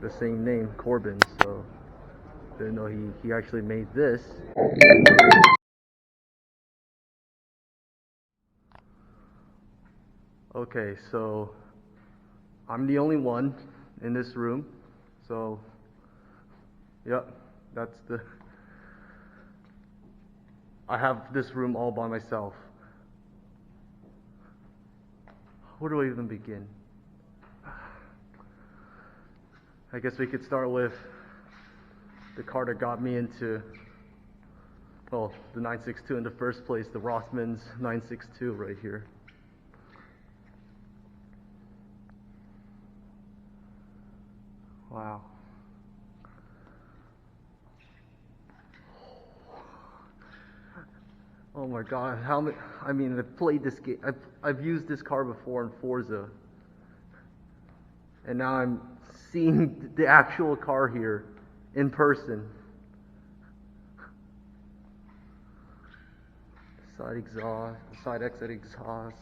the same name, Corbin, so didn't know he actually made this. Okay, so I'm the only one in this room, so yep, I have this room all by myself. Where do I even begin? I guess we could start with the car that got me into, well, the 962 in the first place, the Rothman's 962 right here. Wow. Oh my God! How many? I mean, I've played this game. I've used this car before in Forza, and now I'm seeing the actual car here in person. Side exhaust, side exit exhaust.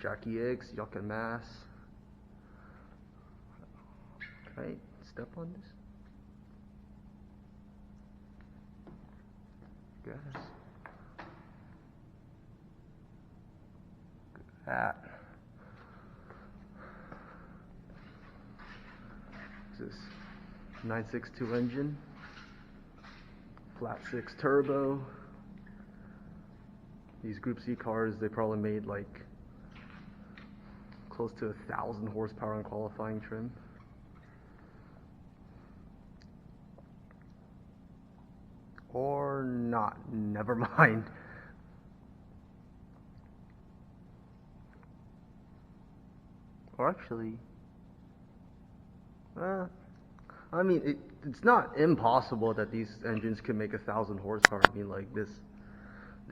Jackie X, Yuck and Mass. Can I step on this? Yes. Look at that. This is 962 engine, flat 6 turbo. These Group C cars, they probably made like close to 1,000 horsepower in qualifying trim. Or not, never mind. Or actually, I mean, it's not impossible that these engines can make 1,000 horsepower. I mean, like the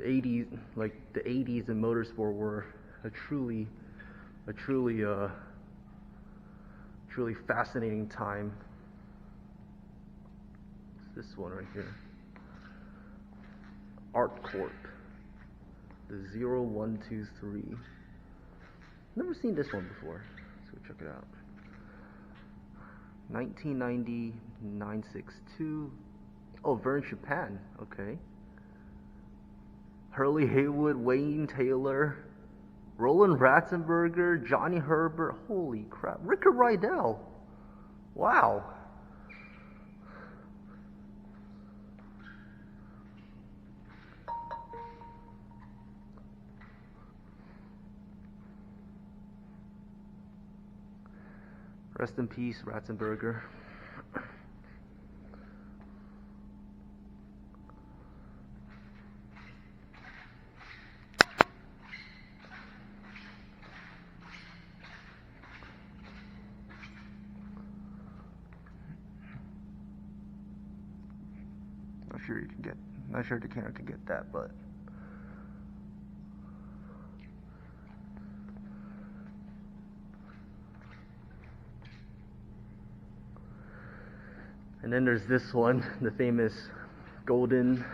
80s in motorsport were a truly fascinating time. It's this one right here. Art Corp, the 0123. Never seen this one before. Let's go check it out. 1990 962. Oh, Vern Chapin. Okay. Hurley Haywood, Wayne Taylor, Roland Ratzenberger, Johnny Herbert. Holy crap. Rickard Rydell. Wow. Rest in peace, Ratzenberger. Not sure the camera can get that, but and then there's this one, the famous golden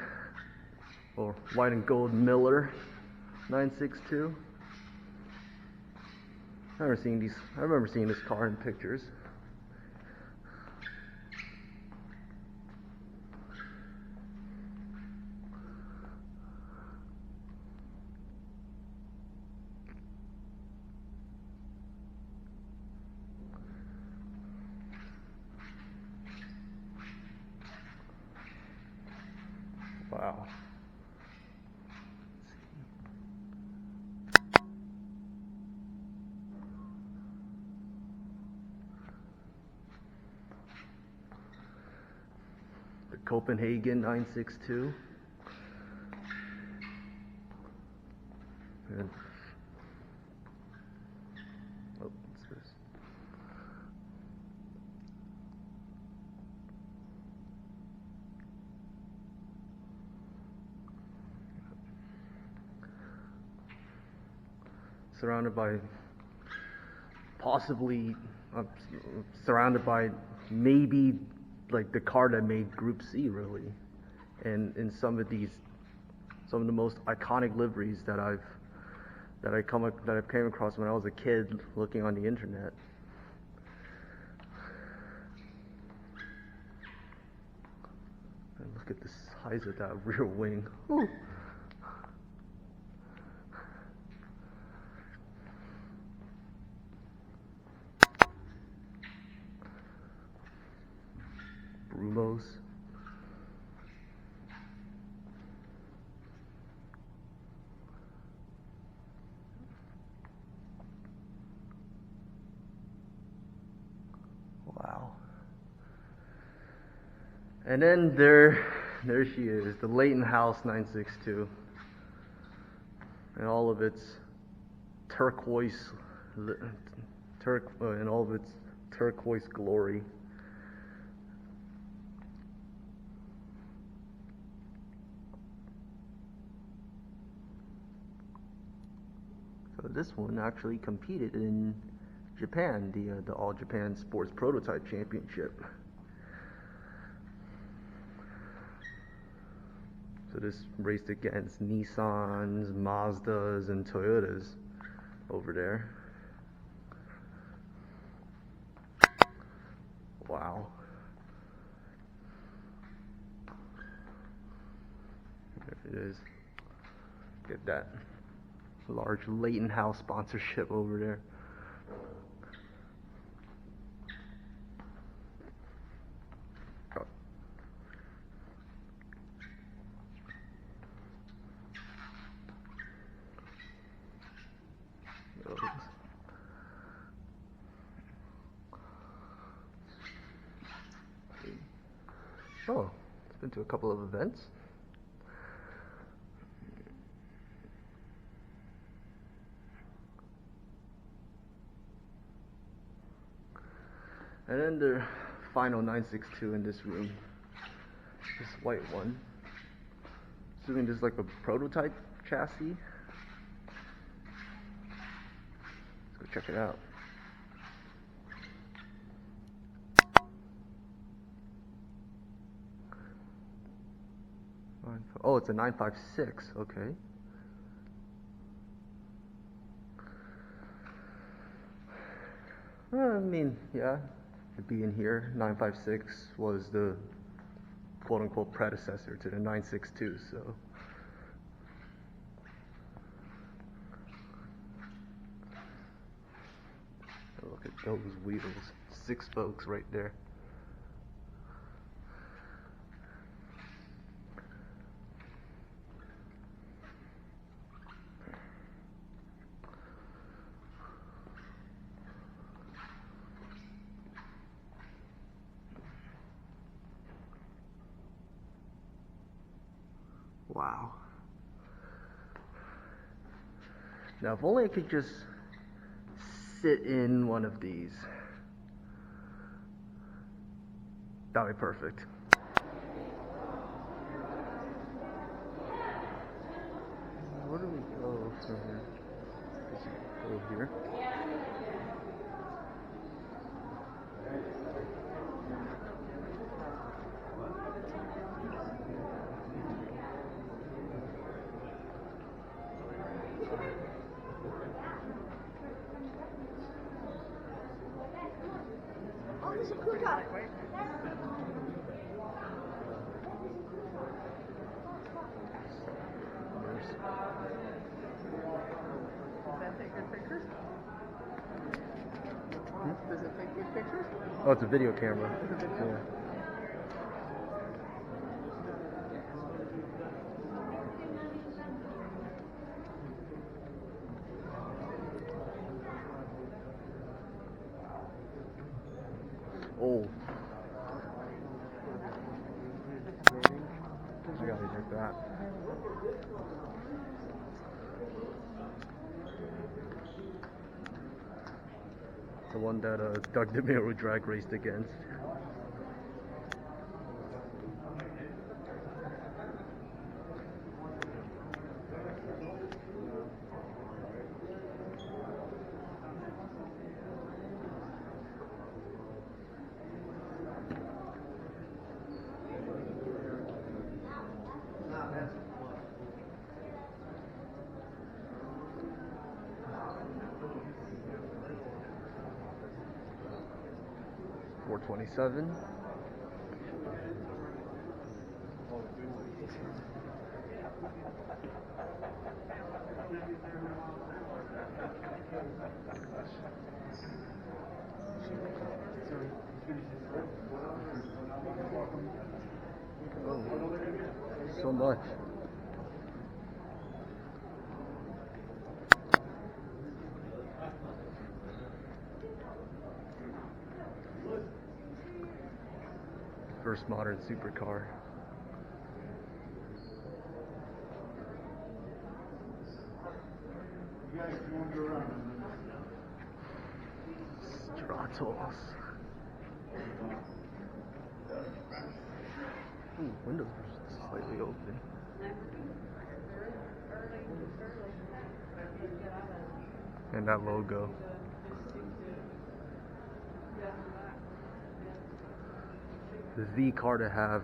or white and gold Miller 962. I remember seeing this car in pictures. Wow. The Copenhagen 962. And, oh, what's this? Surrounded by possibly surrounded by maybe like the car that made Group C, really, and in some of the most iconic liveries that I've came across when I was a kid looking on the internet. And look at the size of that rear wing. Ooh. Brumos. Wow. And then there she is, the Leighton House 962, and all of its turquoise glory. So this one actually competed in Japan, the All Japan Sports Prototype Championship. So this raced against Nissans, Mazdas, and Toyotas over there. Wow. There it is. Get that large Leighton House sponsorship over there. Oh, it's been to a couple of events. And then the final 962 in this room, this white one. Assuming this is like a prototype chassis. Let's go check it out. Oh, it's a 956, okay. I mean, yeah, it'd be in here. 956 was the quote-unquote predecessor to the 962, so. Look at those wheels, 6 spokes right there. Wow. Now, if only I could just sit in one of these. That'd be perfect. Where do we go from here? Let's go here. Does it take good pictures? Oh, it's a video camera. It's a video. Yeah. Oh. I gotta check that. The one that Doug DeMiro drag raced against. 427. Oh, so much. First modern supercar. Stratos. Ooh, windows are slightly open. And that logo. The car to have,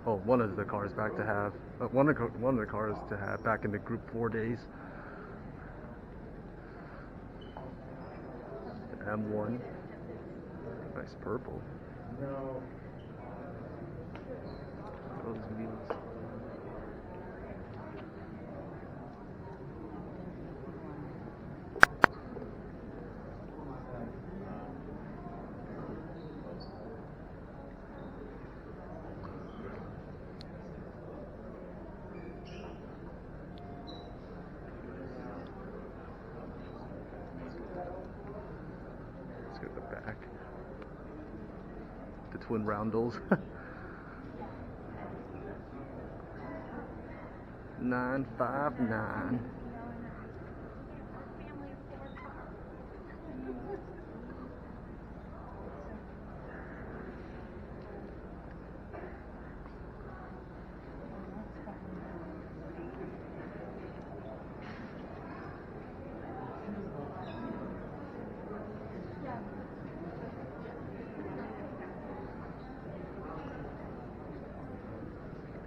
oh, one of the cars back to have, one of the cars to have back in the Group 4 days. The M1, nice purple. Those wheels. Let's go back. The twin roundels. 959.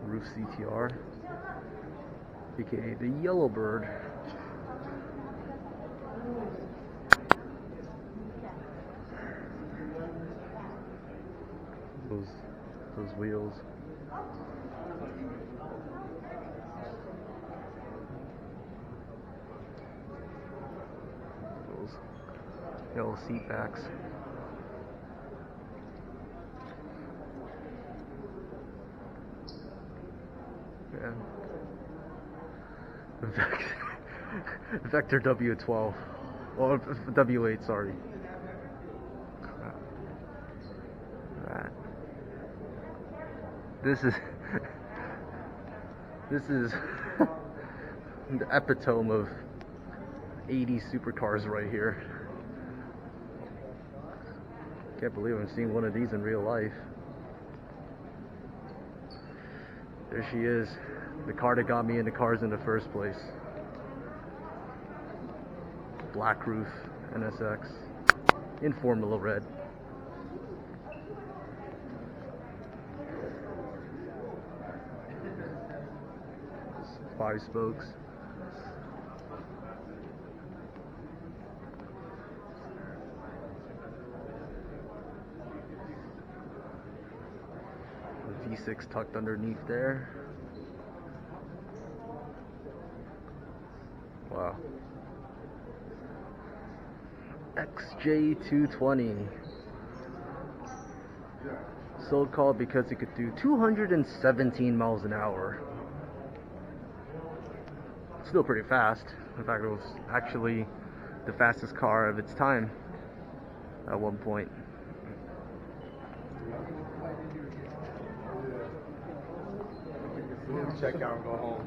Roof CTR, aka the Yellowbird. Those wheels. Those yellow seat backs. Yeah. Vector W12. Well, W8, sorry. That. This is the epitome of 80s supercars right here. Can't believe I'm seeing one of these in real life. There she is, the car that got me into cars in the first place. Black roof, NSX, in Formula Red. 5 spokes. The V6 tucked underneath there. Wow. XJ220. So called because it could do 217 miles an hour. Still pretty fast. In fact, it was actually the fastest car of its time at one point. Check out and go home.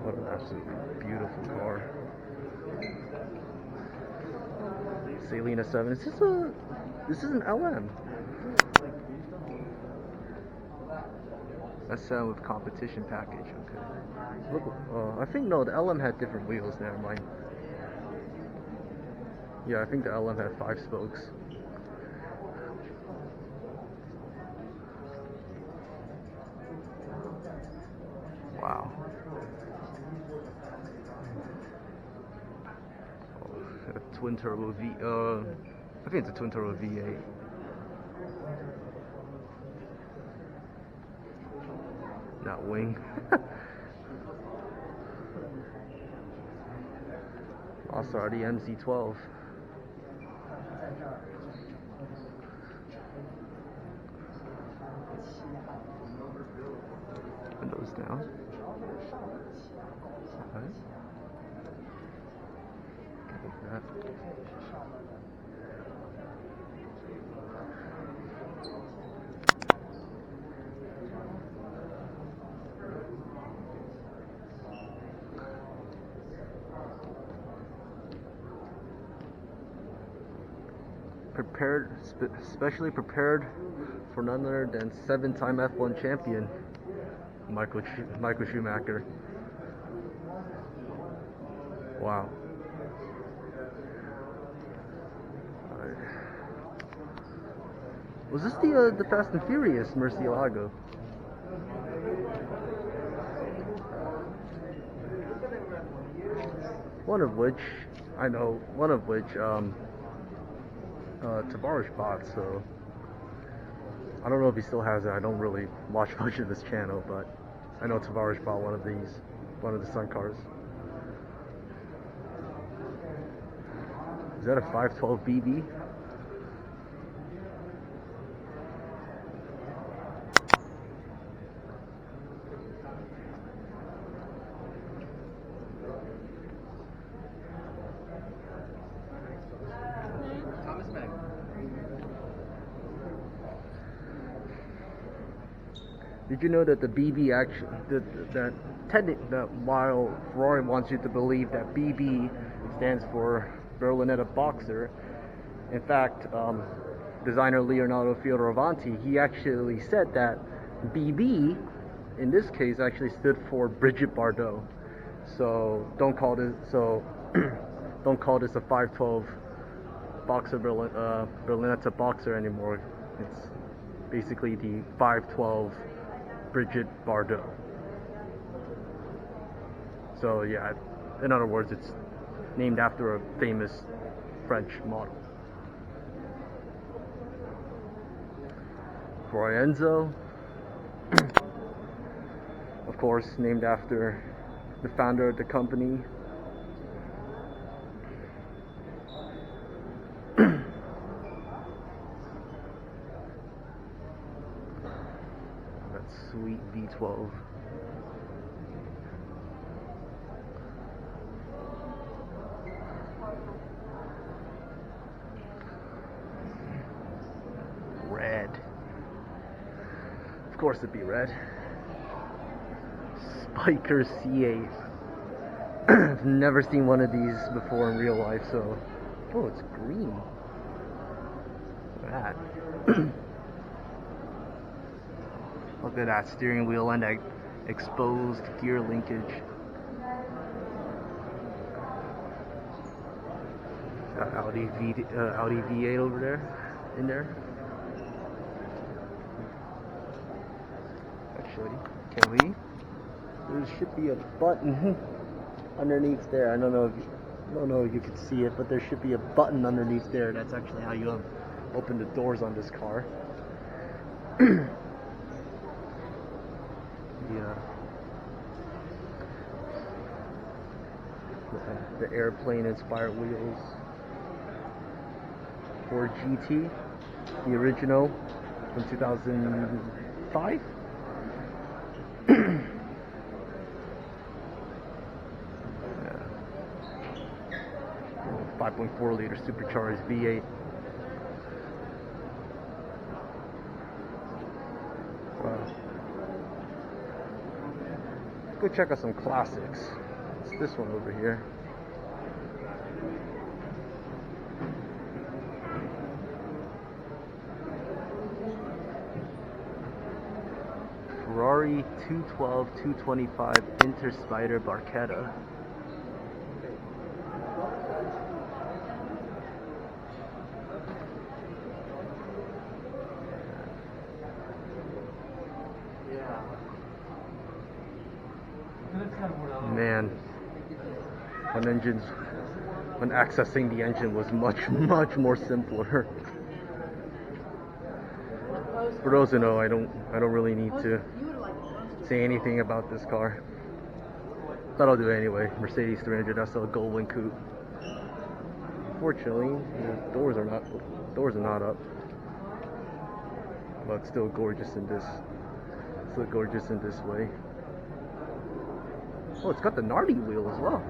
What an absolutely beautiful car. Salina 7. This is an LM. That's with competition package. Okay. Look, I think no, the LM had different wheels. Never mind. Yeah, I think the LM had 5 spokes. Wow. A twin turbo V. I think it's a twin turbo V8. Not wing. Also, are the MZ12. Windows down. Alright. Like that. Specially prepared for none other than 7-time F1 champion Michael Schumacher. Wow. Was this the Fast and Furious Murcielago? One of which Tavares bought, so I don't know if he still has it. I don't really watch much of this channel, but I know Tavares bought one of the Sun cars. Is that a 512 BB? Did you know that the BB that while Ferrari wants you to believe that BB stands for Berlinetta Boxer, in fact, designer Leonardo Fioravanti, he actually said that BB, in this case, actually stood for Brigitte Bardot. So don't call this a 512 Boxer Berlinetta Boxer anymore. It's basically the 512 Brigitte Bardot. So yeah, in other words, it's named after a famous French model. Enzo, of course, named after the founder of the company. That sweet V12. Red. Of course it'd be red. Spiker C8. I've never seen one of these before in real life, so... Oh, it's green. Look at that. Look at that steering wheel and that exposed gear linkage. Got Audi V8 over there, in there. Actually, can we? There should be a button underneath there. I don't know if you can see it, but there should be a button underneath there. That's actually how you open the doors on this car. The airplane inspired wheels. Ford GT, the original from 2005. 5.4 liter supercharged V8. Let's go check out some classics. It's this one over here. Ferrari 212-225 Interspider Barchetta. Man, when accessing the engine was much more simpler. For those who know, I don't really need to say anything about this car, but I'll do it anyway. Mercedes 300 SL Goldwing Coupe. Fortunately, the doors are not up, but it's still gorgeous in this. Still gorgeous in this way. Oh, it's got the Nardi wheel as well.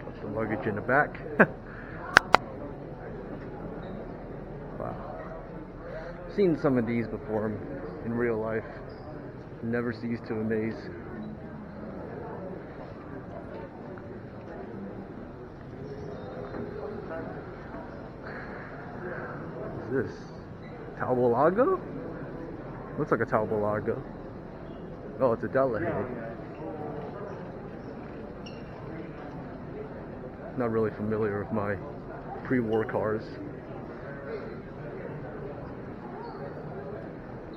Got the luggage in the back. Wow. I've seen some of these before in real life. Never cease to amaze. What's this? Taubolago? Looks like a Taubolago. Oh, it's a Delahaye. Not really familiar with my pre-war cars.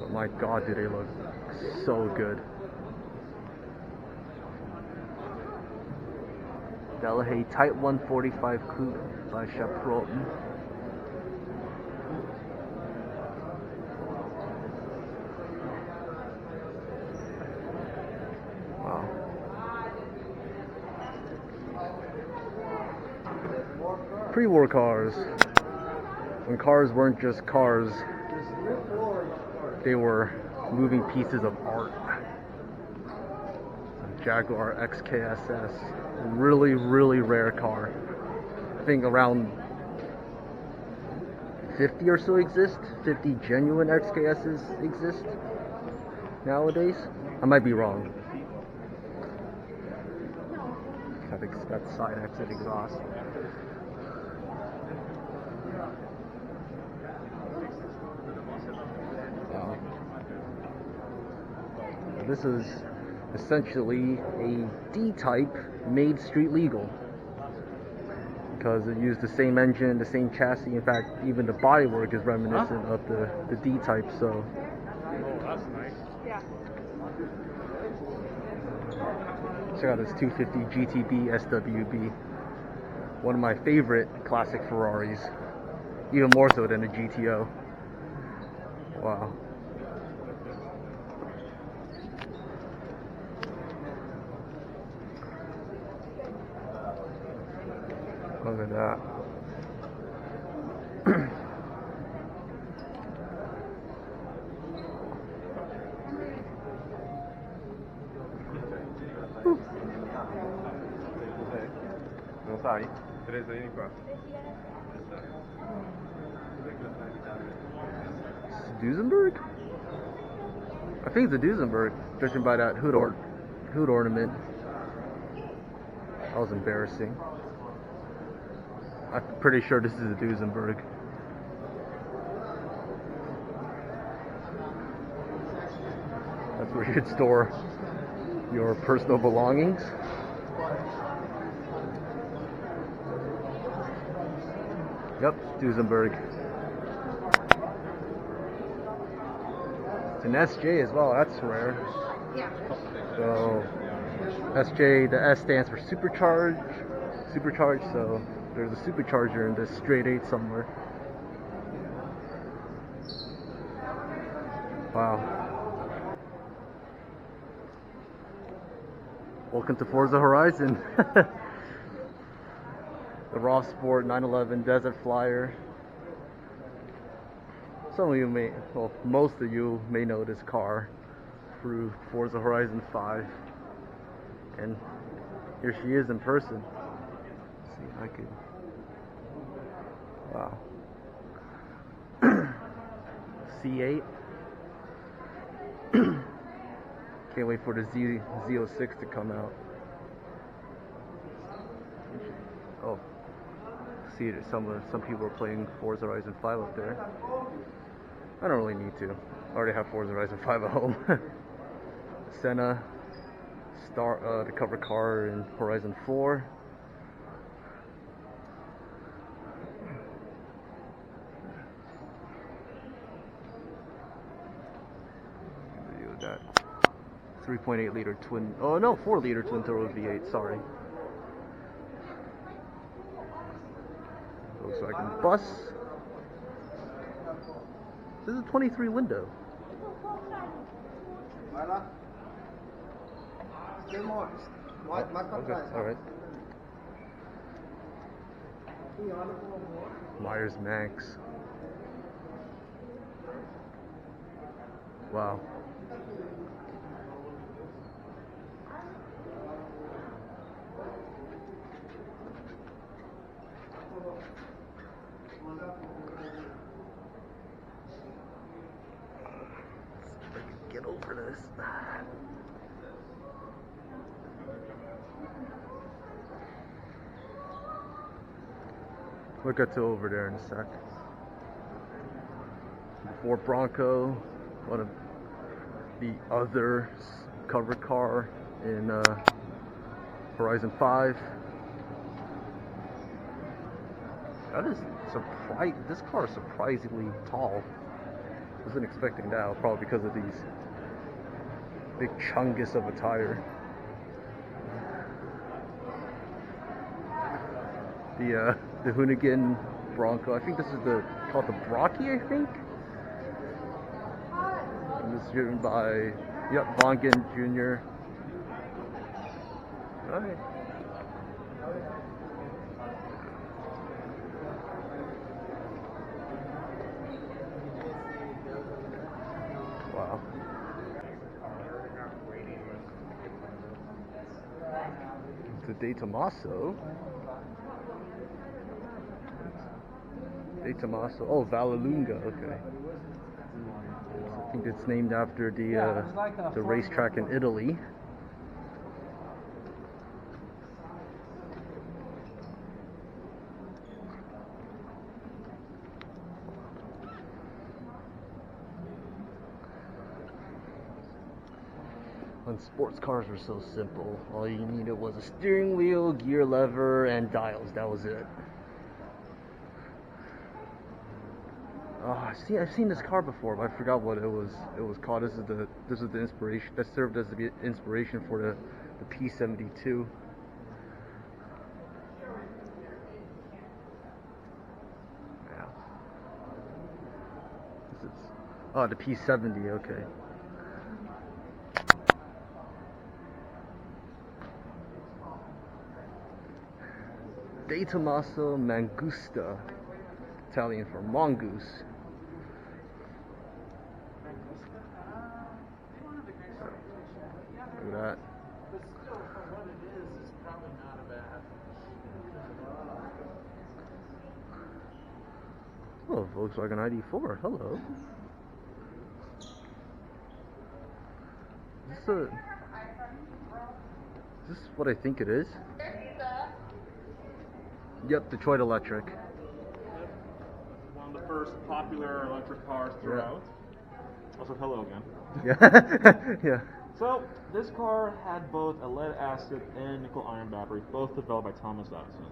But my God, do they look so good. Delahaye Type 145 Coupe by Chaproten. Wow. Pre-war cars. When cars weren't just cars, they were moving pieces of art. Jaguar XKSS. Really, really rare car. I think around 50 or so exist. 50 genuine XKSs exist nowadays. I might be wrong. I think that's side exit exhaust. Wow. This is essentially a D-type made street legal because it used the same engine, the same chassis. In fact, even the bodywork is reminiscent of the D-type. So, Oh, that's nice. Yeah. check out this 250 GTB SWB. One of my favorite classic Ferraris, even more so than the GTO. Wow. Look at that. Lo sai? 3 anni qua. Duesenberg? I think it's a Duesenberg, judging by that hood ornament. That was embarrassing. I'm pretty sure this is a Duesenberg. That's where you'd store your personal belongings. Yep, Duesenberg. It's an SJ as well, that's rare. Yeah. So, SJ, the S stands for supercharged, so there's a supercharger in this straight 8 somewhere. Wow. Welcome to Forza Horizon. The Raw Sport 911 Desert Flyer. Some of you may, well, most of you may know this car through Forza Horizon 5. And here she is in person. Let's see if I could. Wow. C8. Can't wait for the Z06 to come out. Oh, see, some people are playing Forza Horizon 5 up there. I don't really need to. I already have Forza Horizon 5 at home. Senna, the cover car in Horizon 4. That 3.8 liter twin, oh no, 4 liter twin turbo V8, sorry. Volkswagen bus. This is a 23 window. Okay, alright. Myers Max. Wow. Let's see if I can get over this. We'll get to over there in a sec. The Ford Bronco, one of the other cover car in Horizon 5. That is this car is surprisingly tall. Wasn't expecting that, probably because of these big chungus of a tire. The Hoonigan Bronco. I think this is called the Brocky, I think. And this is driven by Vongen Jr. Alright. Wow. It's a De Tomaso. De Tomaso. Oh, Vallelunga. Okay. I think it's named after the racetrack in Italy. When sports cars were so simple, all you needed was a steering wheel, gear lever, and dials. That was it. I've seen this car before, but I forgot what it was called. This is the inspiration that served as the inspiration for the P72. Yeah. The P70. Okay. De Tomaso Mangusta, Italian for mongoose. Look at that. But still, for what it is probably not a bad. Oh, Volkswagen ID4. Hello. Is this what I think it is? Yep, Detroit Electric. Yep. One of the first popular electric cars throughout. Also, hello again. Yeah. Yeah. So, this car had both a lead acid and nickel iron battery, both developed by Thomas Edison.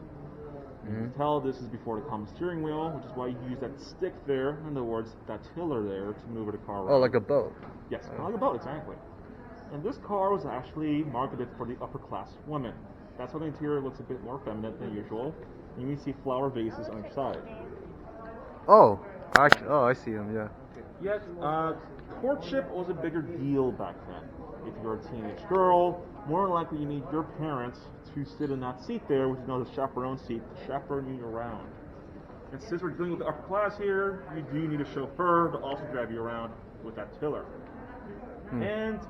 You can tell this is before the common steering wheel, which is why you use that stick there, in other words, that tiller there to move the car around. Oh, like a boat. Yes, kind of like a boat, exactly. And this car was actually marketed for the upper class women. That's why the interior looks a bit more feminine than usual. You can see flower vases on each side. Oh, I see them. Yeah. Yet, courtship was a bigger deal back then. If you're a teenage girl, more than likely you need your parents to sit in that seat there, which is known as the chaperone seat, to chaperone you around. And since we're dealing with the upper class here, you do need a chauffeur to also drive you around with that tiller. And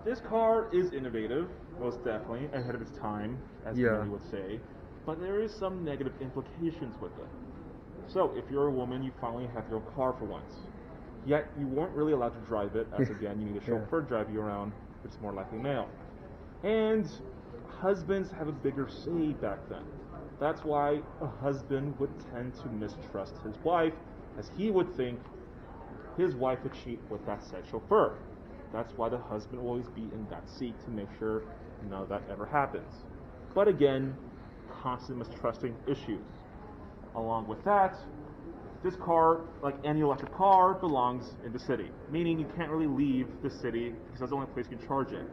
this car is innovative, most definitely, ahead of its time, as many would say, but there is some negative implications with it. So, if you're a woman, you finally have your own car for once. Yet, you weren't really allowed to drive it, as again, you need a chauffeur to drive you around, which is more likely male. And husbands have a bigger say back then. That's why a husband would tend to mistrust his wife, as he would think his wife would cheat with that said chauffeur. That's why the husband will always be in that seat to make sure none of that ever happens. But again, constant mistrusting issues. Along with that, this car, like any electric car, belongs in the city, meaning you can't really leave the city because that's the only place you can charge it.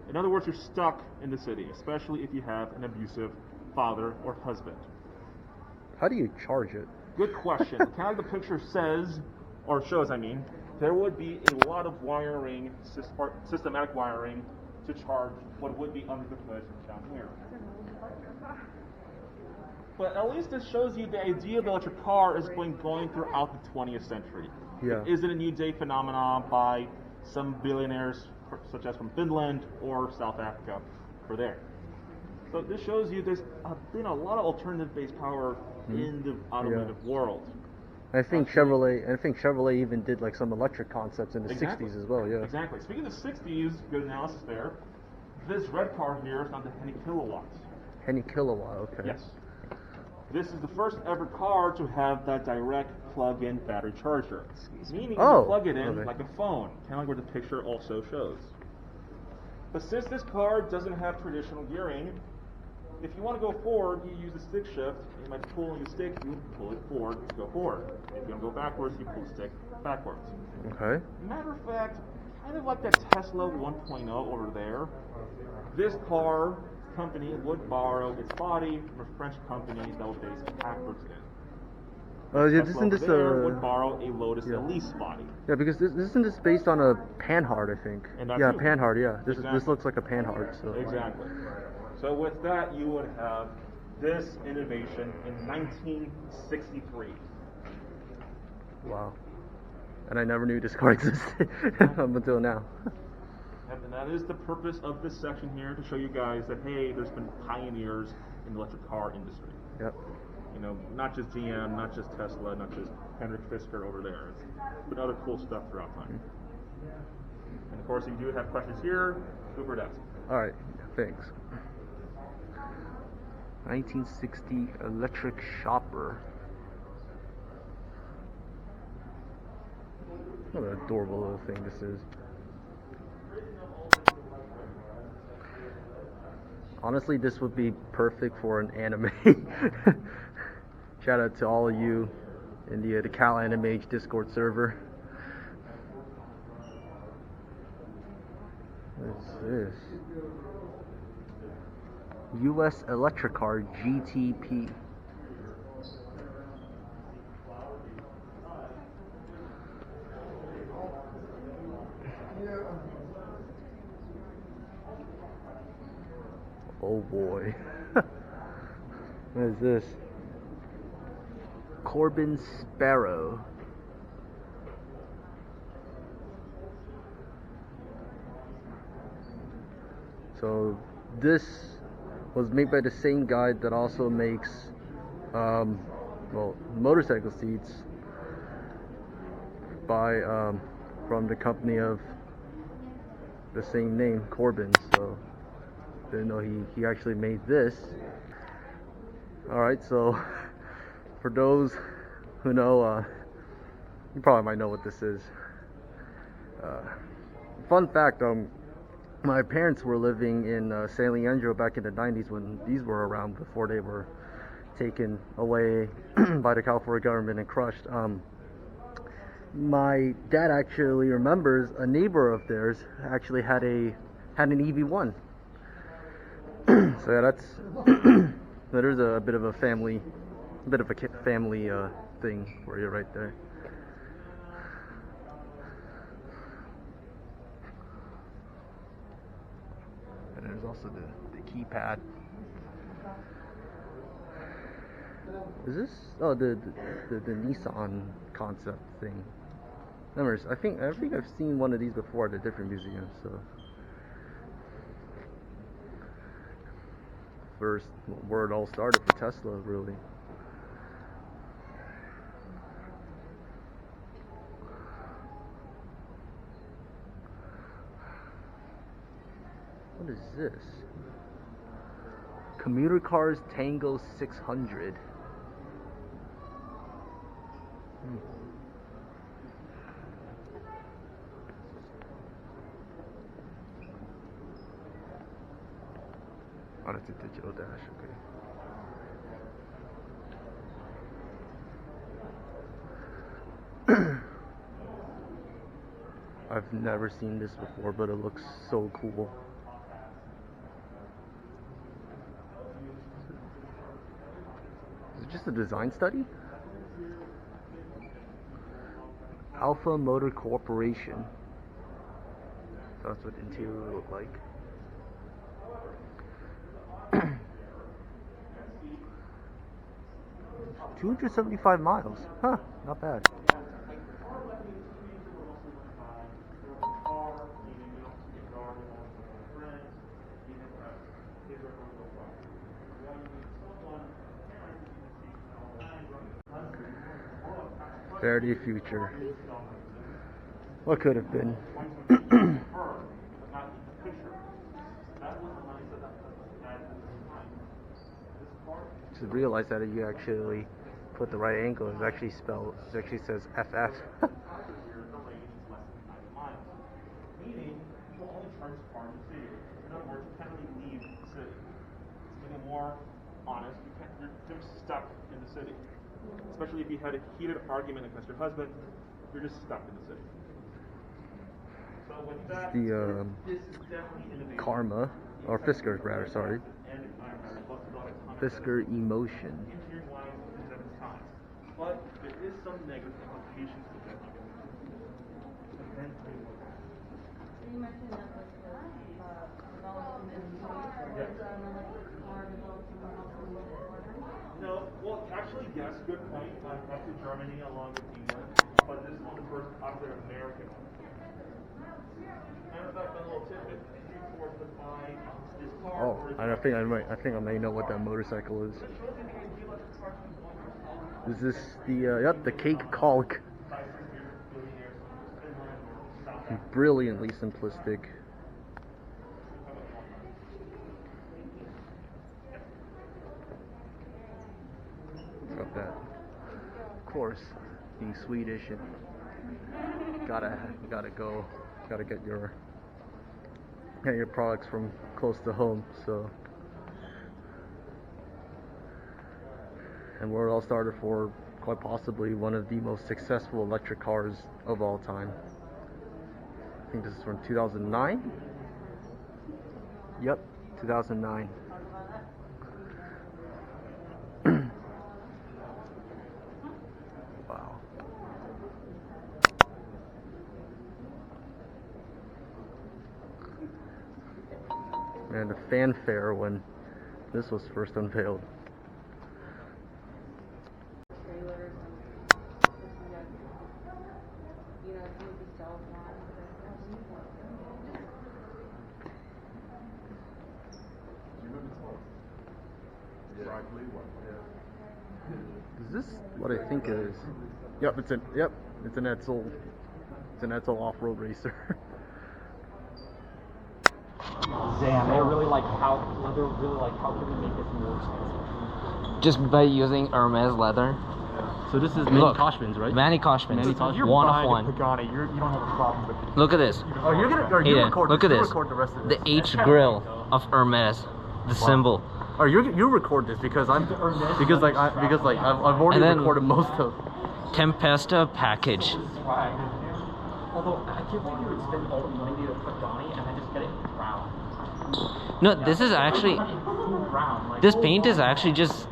In other words, you're stuck in the city, especially if you have an abusive father or husband. How do you charge it? Good question. Kind of the picture says, or shows, I mean, there would be a lot of wiring, systematic wiring, to charge what would be under the hood down here. But at least it shows you the idea of the electric car is going throughout the 20th century. Yeah. It isn't a new day phenomenon by some billionaires, such as from Finland or South Africa, for there. So this shows you there's been a lot of alternative-based power in the automotive world. I think Chevrolet even did like some electric concepts in the 60s as well. Yeah. Exactly. Speaking of the 60s, good analysis there. This red car here is not the Henny kilowatts. Henny kilowatt. Okay. Yes. This is the first ever car to have that direct plug-in battery charger. Meaning you plug it in like a phone, kind of like what the picture also shows. But since this car doesn't have traditional gearing, if you want to go forward, you use the stick shift. You might pull on the stick, you pull it forward to go forward. If you want to go backwards, you pull the stick backwards. Okay. Matter of fact, kind of like that Tesla 1.0 over there, this car company would borrow its body from a French company that was based backwards in. Isn't this would borrow a Lotus Elise body. Yeah, because isn't this based on a Panhard, I think. And yeah, Panhard. Yeah, exactly. This looks like a Panhard. So. Exactly. So with that, you would have this innovation in 1963. Wow. And I never knew this car existed up until now. And that is the purpose of this section here, to show you guys that, hey, there's been pioneers in the electric car industry. Yep. You know, not just GM, not just Tesla, not just Henrik Fisker over there. It's been other cool stuff throughout time. And of course, if you do have questions here, feel free to ask. All right. Thanks. 1960 electric shopper. What an adorable little thing this is. Honestly, this would be perfect for an anime. Shout out to all of you in the Cal Anime Discord server. What is this? U.S. Electric Car GTP. Oh boy. What is this? Corbin Sparrow. So this was made by the same guy that also makes motorcycle seats by from the company of the same name, Corbin. So didn't know he actually made this. Alright, so for those who know, you probably might know what this is. Fun fact, my parents were living in San Leandro back in the 90s when these were around, before they were taken away by the California government and crushed. My dad actually remembers a neighbor of theirs actually had an EV1. So yeah, there's a bit of a family thing for you right there. And there's also the keypad. Is this the Nissan concept thing? I think I've seen one of these before at a different museum. So first where it all started for Tesla, really. What is this? Commuter Cars Tango 600. Oh, that's a digital dash, okay. I've never seen this before, but it looks so cool. Is just a design study? Alpha Motor Corporation. So that's what the interior would look like. $275 miles. Huh, not bad. Very future. What could have been? To realize that if you actually put the right angle, it actually says FF. Meaning, you only charge part of the city. In other words, you can't really leave the city. To be more honest, you're stuck in the city. Especially if you had a heated argument against your husband, you're just stuck in the city. So with that, this is definitely innovation. Karma, or Fisker rather, sorry. Fisker Emotion. Interior-wise, it's at its time. But there is some negative implications with that. You mentioned that No, well, actually, yes, good point. I've been to Germany along with England, but this is one of the first popular American ones. Matter of fact, a little tidbit. Ford would buy this car. Oh, I think I may know what that motorcycle is. Is this the yep, the cake colic? Brilliantly simplistic. Got that. Of course, being Swedish, you gotta get your products from close to home. So, and where it all started for quite possibly one of the most successful electric cars of all time. I think this is from 2009. Yep, 2009. Wow. And the fanfare when this was first unveiled. Is this what I think it is? Yep, it's an Etzel off-road racer. Damn, they really like how can we make this more expensive? Just by using Hermes leather. So this is Manny Koshman's, right? Manny Koshman's. You're One buying of one. a Pagani, you don't have a problem with it. Look at this. Oh, you're gonna Hayden, record look at this. record the rest of The this. H grill of Hermes. The symbol. Oh, you record this because I've already And then- recorded most of. Tempesta package. Although, I can't believe you would spend all the money to get a Pagani and then just get it brown. No, this is actually, Brown, like, this paint is actually just,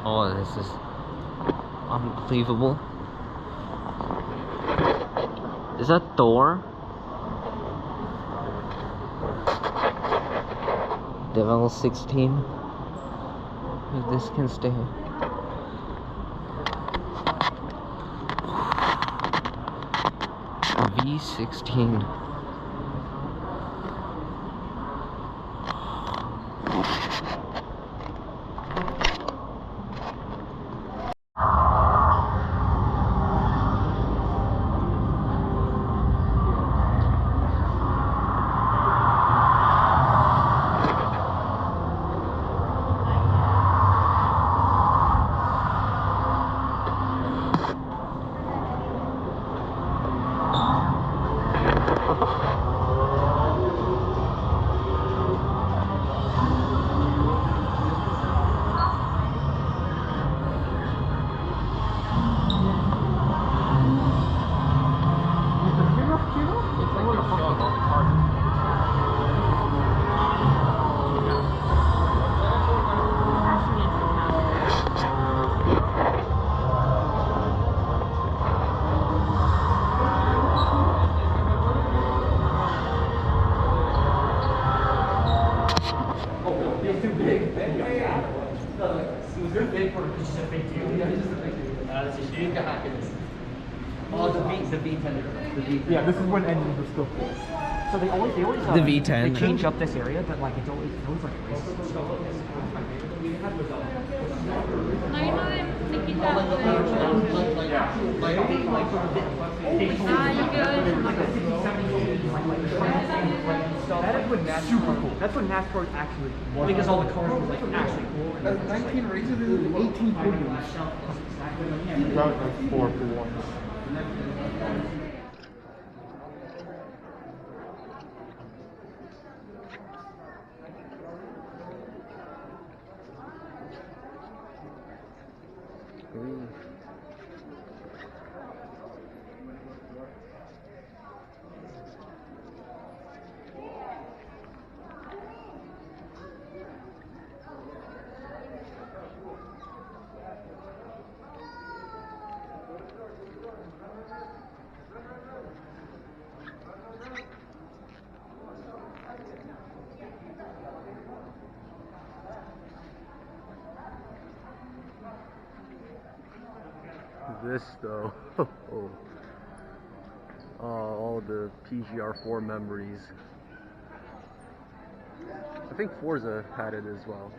oh, this is unbelievable. Is that Thor? Devil 16. If this can stay. V16. was very big for just a big dude. Yeah, just a big dude. That's a huge guy. Oh, the V10. The V10. Yeah, this is when engines were still full. So they always The V10. They change up this area, but like it's always like racist and stuff like this. My favorite that we had was No, you know that Nikita. You good? like the 60s, 70s, that is when NASCAR super cool. That's when NASCAR actually was. Because all the cars were like actually cool. 19 races and 18 podiums. That was like 4 for 1. Ooh. This though, all the PGR4 memories. I think Forza had it as well.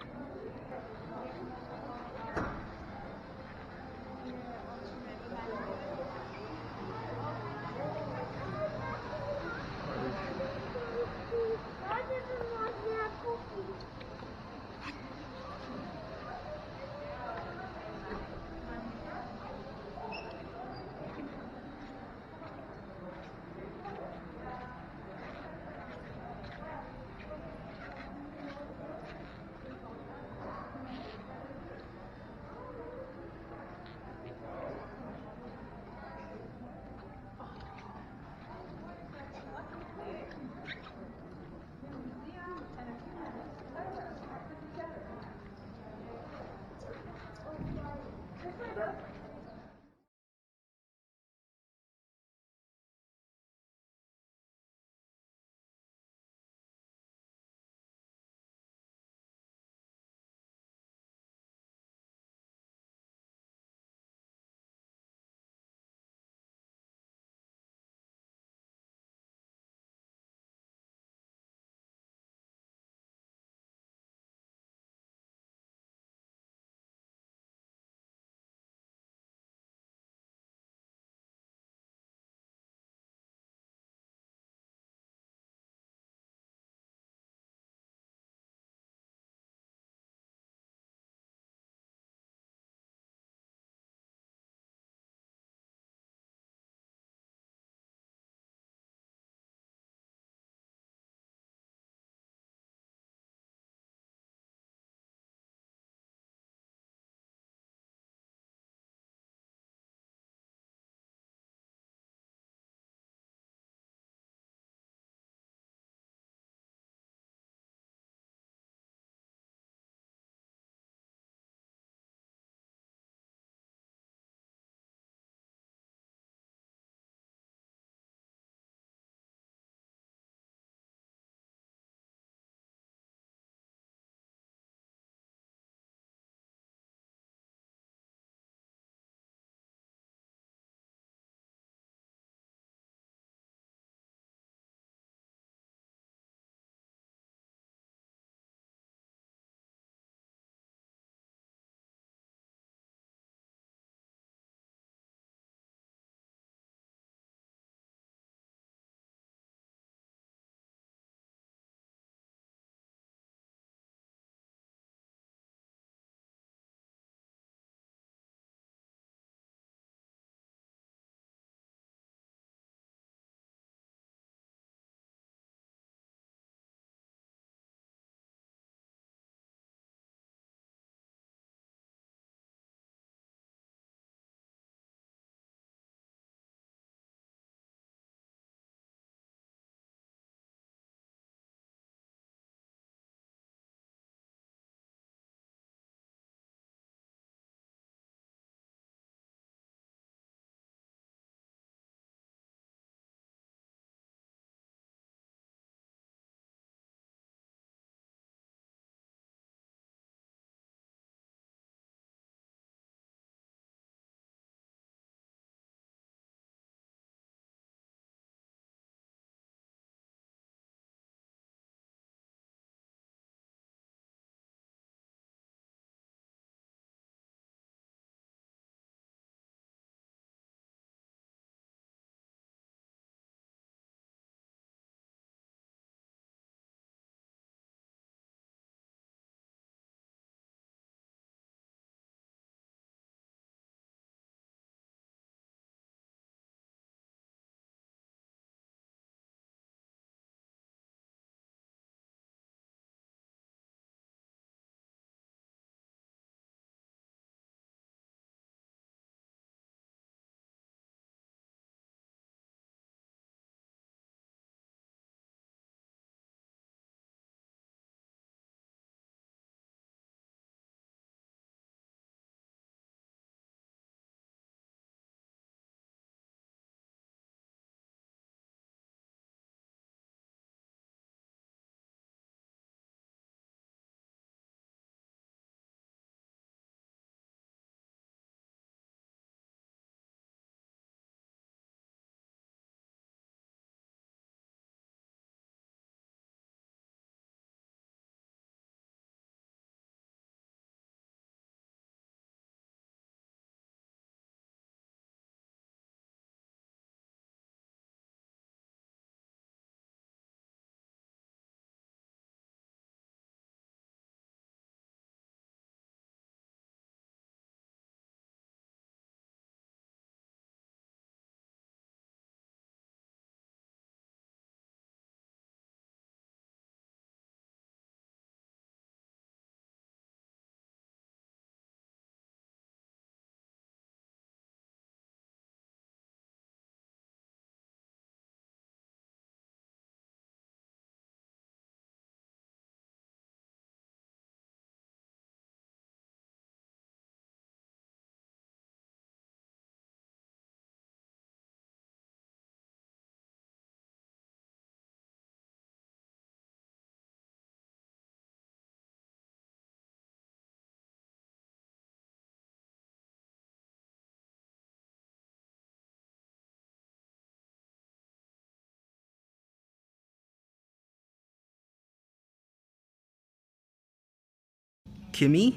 Kimmy,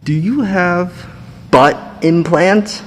do you have butt implant?